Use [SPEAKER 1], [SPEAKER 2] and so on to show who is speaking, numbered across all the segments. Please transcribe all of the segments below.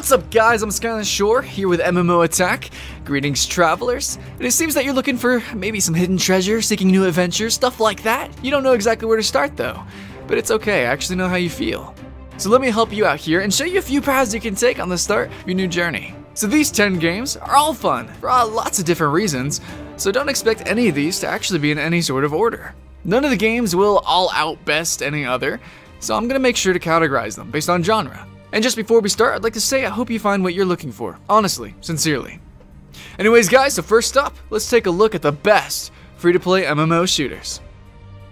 [SPEAKER 1] What's up guys, I'm Skyland Shore, here with MMO Attack. Greetings travelers, and it seems that you're looking for maybe some hidden treasure, seeking new adventures, stuff like that. You don't know exactly where to start though, but it's okay, I actually know how you feel. So let me help you out here and show you a few paths you can take on the start of your new journey. So these 10 games are all fun, for lots of different reasons, so don't expect any of these to actually be in any sort of order. None of the games will all outbest any other, so I'm gonna make sure to categorize them based on genre. And just before we start, I'd like to say I hope you find what you're looking for. Honestly, sincerely. Anyways guys, so first up, let's take a look at the best free-to-play MMO shooters.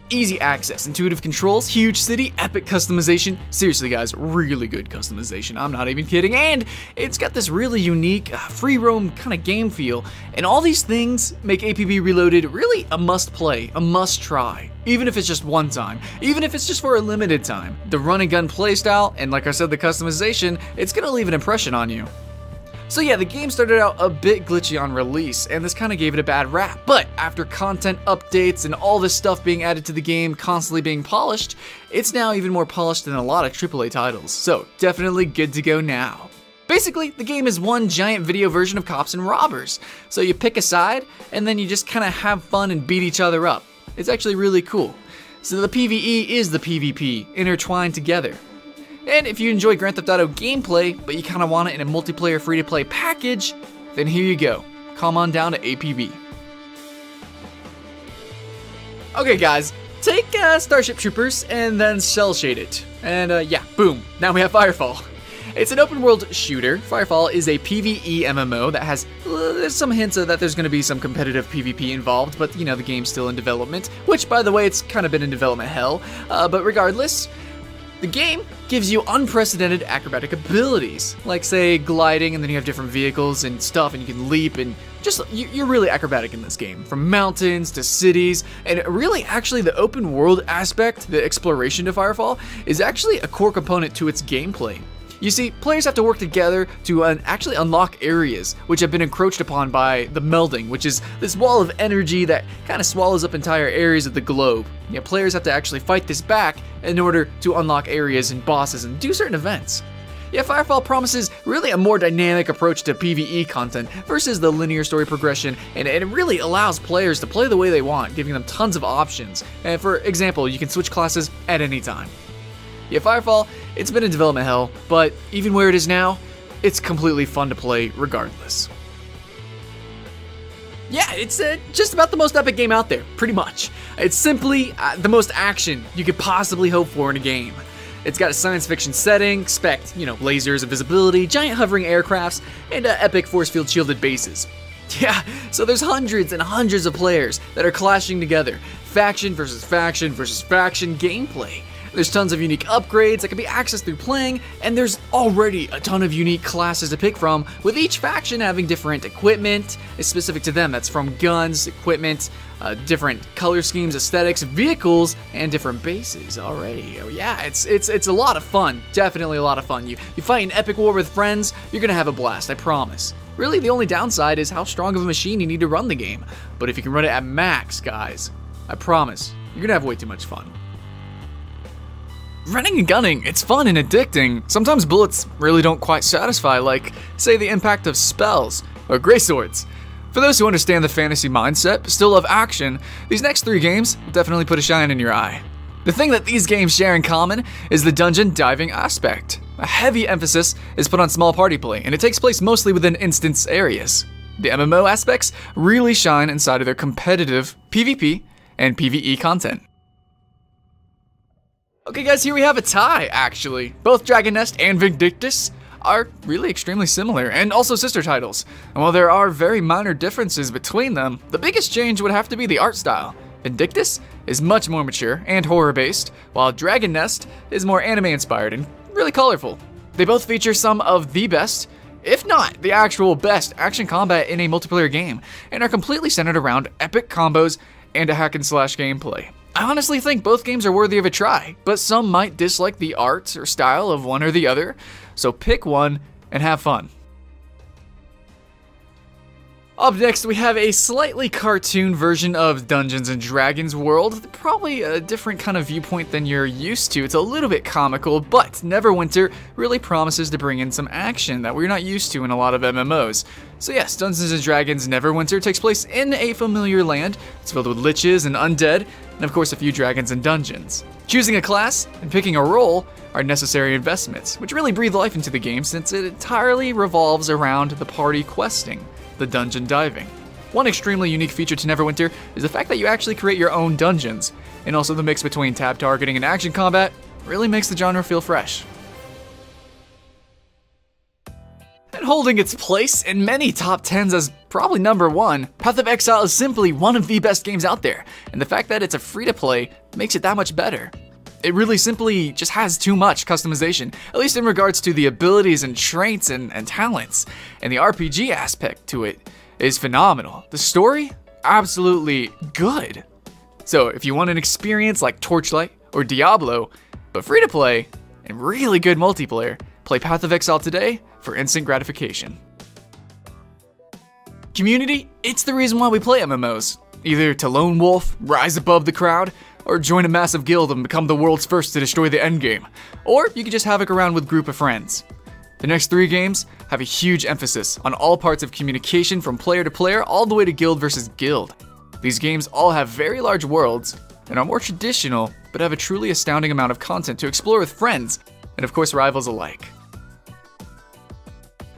[SPEAKER 1] Easy access, intuitive controls, huge city, epic customization. Seriously guys, really good customization, I'm not even kidding. And it's got this really unique, free roam kind of game feel. And all these things make APB Reloaded really a must play, a must try. Even if it's just one time, even if it's just for a limited time. The run and gun playstyle, and like I said, the customization, it's gonna leave an impression on you. So yeah, the game started out a bit glitchy on release, and this kind of gave it a bad rap. But after content updates and all this stuff being added to the game, constantly being polished, it's now even more polished than a lot of AAA titles. So definitely good to go now. Basically, the game is one giant video version of Cops and Robbers. So you pick a side, and then you just kind of have fun and beat each other up. It's actually really cool. So the PvE is the PvP, intertwined together. And if you enjoy Grand Theft Auto gameplay, but you kind of want it in a multiplayer free-to-play package, then here you go. Come on down to APB. Okay guys, take Starship Troopers and then cel shade it. And yeah, boom, now we have Firefall. It's an open world shooter. Firefall is a PvE MMO that has there's some hints of that there's going to be some competitive PvP involved, but you know, the game's still in development, which by the way, it's kind of been in development hell, but regardless, the game gives you unprecedented acrobatic abilities, like say gliding, and then you have different vehicles and stuff, and you can leap, and just you're really acrobatic in this game, from mountains to cities. And really actually the open world aspect, the exploration to Firefall, is actually a core component to its gameplay. You see, players have to work together to actually unlock areas which have been encroached upon by the melding, which is this wall of energy that kind of swallows up entire areas of the globe. Yeah, players have to actually fight this back in order to unlock areas and bosses and do certain events. Yeah, Firefall promises really a more dynamic approach to PvE content versus the linear story progression, and it really allows players to play the way they want, giving them tons of options. And for example, you can switch classes at any time. Yeah, Firefall, it's been in development hell, but even where it is now, it's completely fun to play regardless. Yeah, it's just about the most epic game out there, pretty much. It's simply the most action you could possibly hope for in a game. It's got a science fiction setting, expect, you know, lasers, invisibility, giant hovering aircrafts, and epic force field shielded bases. Yeah, so there's hundreds and hundreds of players that are clashing together, faction versus faction versus faction gameplay. There's tons of unique upgrades that can be accessed through playing, and there's already a ton of unique classes to pick from, with each faction having different equipment specific to them. That's from guns, equipment, different color schemes, aesthetics, vehicles, and different bases already. Oh yeah, it's a lot of fun, definitely a lot of fun. You fight an epic war with friends, you're gonna have a blast, I promise. Really, the only downside is how strong of a machine you need to run the game. But if you can run it at max, guys, I promise, you're gonna have way too much fun. Running and gunning, it's fun and addicting. Sometimes bullets really don't quite satisfy, like, say, the impact of spells or gray swords. For those who understand the fantasy mindset but still love action, these next 3 games will definitely put a shine in your eye. The thing that these games share in common is the dungeon diving aspect. A heavy emphasis is put on small party play, and it takes place mostly within instance areas. The MMO aspects really shine inside of their competitive PvP and PvE content. Okay guys, here we have a tie, actually. Both Dragon Nest and Vindictus are really extremely similar, and also sister titles. And while there are very minor differences between them, the biggest change would have to be the art style. Vindictus is much more mature and horror-based, while Dragon Nest is more anime-inspired and really colorful. They both feature some of the best, if not the actual best, action combat in a multiplayer game, and are completely centered around epic combos and a hack-and-slash gameplay. I honestly think both games are worthy of a try, but some might dislike the art or style of one or the other, so pick one and have fun. Up next, we have a slightly cartoon version of Dungeons & Dragons World. Probably a different kind of viewpoint than you're used to. It's a little bit comical, but Neverwinter really promises to bring in some action that we're not used to in a lot of MMOs. So yes, Dungeons & Dragons Neverwinter takes place in a familiar land. It's filled with liches and undead, and of course a few dragons and dungeons. Choosing a class and picking a role are necessary investments, which really breathe life into the game since it entirely revolves around the party questing. The dungeon diving. One extremely unique feature to Neverwinter is the fact that you actually create your own dungeons, and also the mix between tab targeting and action combat really makes the genre feel fresh. And holding its place in many top 10s as probably #1, Path of Exile is simply one of the best games out there, and the fact that it's a free-to-play makes it that much better. It really simply just has too much customization, at least in regards to the abilities and traits and talents. And the RPG aspect to it is phenomenal. The story, absolutely good. So if you want an experience like Torchlight or Diablo, but free to play and really good multiplayer, play Path of Exile today for instant gratification. Community, it's the reason why we play MMOs. Either to lone wolf, rise above the crowd, or join a massive guild and become the world's first to destroy the endgame. Or you can just havoc around with a group of friends. The next 3 games have a huge emphasis on all parts of communication from player to player all the way to guild versus guild. These games all have very large worlds and are more traditional, but have a truly astounding amount of content to explore with friends, and of course rivals alike.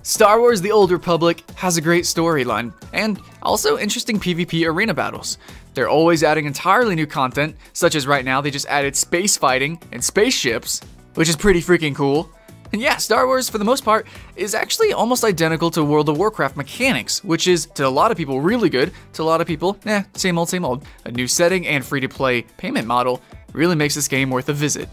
[SPEAKER 1] Star Wars: The Old Republic has a great storyline, and also interesting PvP arena battles. They're always adding entirely new content, such as right now they just added space fighting and spaceships, which is pretty freaking cool. And yeah, Star Wars, for the most part, is actually almost identical to World of Warcraft mechanics, which is, to a lot of people, really good. To a lot of people, same old, same old. A new setting and free-to-play payment model really makes this game worth a visit.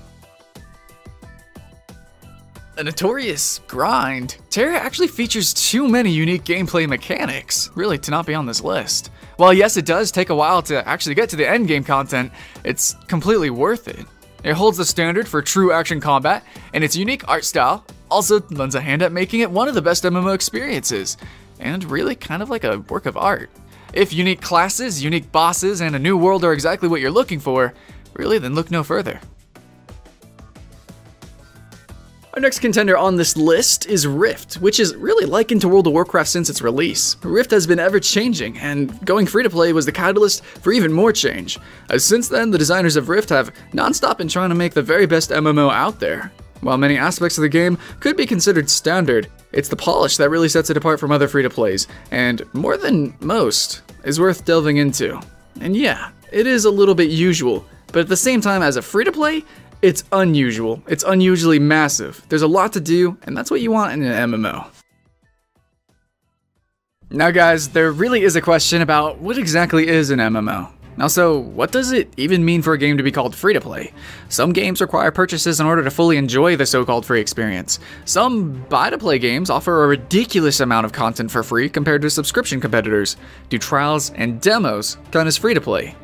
[SPEAKER 1] A notorious grind, Terra actually features too many unique gameplay mechanics, really, to not be on this list. While yes, it does take a while to actually get to the endgame content, it's completely worth it. It holds the standard for true action combat, and its unique art style also lends a hand at making it one of the best MMO experiences, and really kind of like a work of art. If unique classes, unique bosses, and a new world are exactly what you're looking for, really then look no further. Our next contender on this list is Rift, which is really likened to World of Warcraft since its release. Rift has been ever-changing, and going free-to-play was the catalyst for even more change, as since then the designers of Rift have non-stop been trying to make the very best MMO out there. While many aspects of the game could be considered standard, it's the polish that really sets it apart from other free-to-plays, and more than most, is worth delving into. And yeah, it is a little bit usual, but at the same time as a free-to-play, it's unusual. It's unusually massive. There's a lot to do, and that's what you want in an MMO. Now guys, there really is a question about what exactly is an MMO. Now so, what does it even mean for a game to be called free-to-play? Some games require purchases in order to fully enjoy the so-called free experience. Some buy-to-play games offer a ridiculous amount of content for free compared to subscription competitors, do trials and demos count as free-to-play.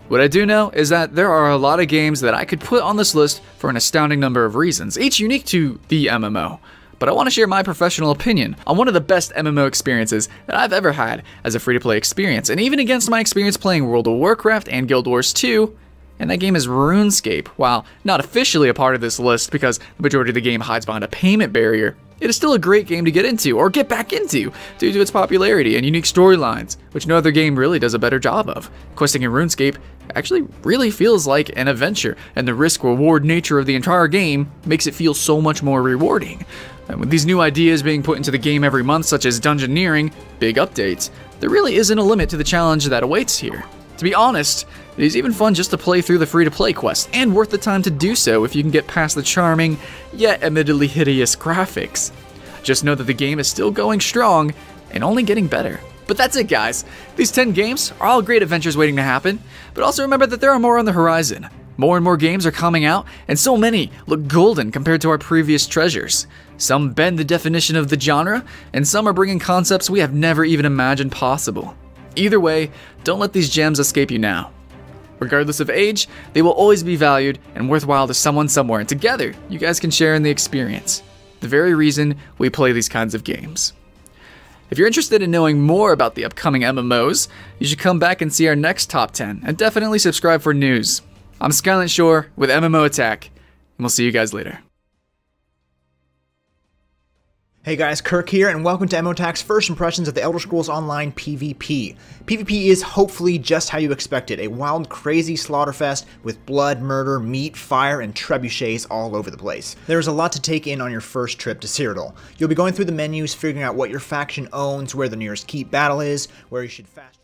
[SPEAKER 1] What I do know is that there are a lot of games that I could put on this list for an astounding number of reasons, each unique to the MMO. But I want to share my professional opinion on one of the best MMO experiences that I've ever had as a free-to-play experience, and even against my experience playing World of Warcraft and Guild Wars 2, and that game is RuneScape. While not officially a part of this list because the majority of the game hides behind a payment barrier, it is still a great game to get into, or get back into, due to its popularity and unique storylines, which no other game really does a better job of. Questing in RuneScape actually really feels like an adventure, and the risk-reward nature of the entire game makes it feel so much more rewarding. And with these new ideas being put into the game every month, such as Dungeoneering, big updates, there really isn't a limit to the challenge that awaits here. To be honest, it is even fun just to play through the free-to-play quest, and worth the time to do so if you can get past the charming, yet admittedly hideous graphics. Just know that the game is still going strong, and only getting better. But that's it guys, these 10 games are all great adventures waiting to happen, but also remember that there are more on the horizon. More and more games are coming out, and so many look golden compared to our previous treasures. Some bend the definition of the genre, and some are bringing concepts we have never even imagined possible. Either way, don't let these gems escape you now. Regardless of age, they will always be valued and worthwhile to someone somewhere, and together, you guys can share in the experience. The very reason we play these kinds of games. If you're interested in knowing more about the upcoming MMOs, you should come back and see our next top 10, and definitely subscribe for news. I'm Skylent Shore with MMO Attack, and we'll see you guys later.
[SPEAKER 2] Hey guys, Kirk here, and welcome to MMO Attack's first impressions of the Elder Scrolls Online PvP. PvP is hopefully just how you expect it, a wild, crazy slaughterfest with blood, murder, meat, fire, and trebuchets all over the place. There is a lot to take in on your first trip to Cyrodiil. You'll be going through the menus, figuring out what your faction owns, where the nearest keep battle is, where you should fast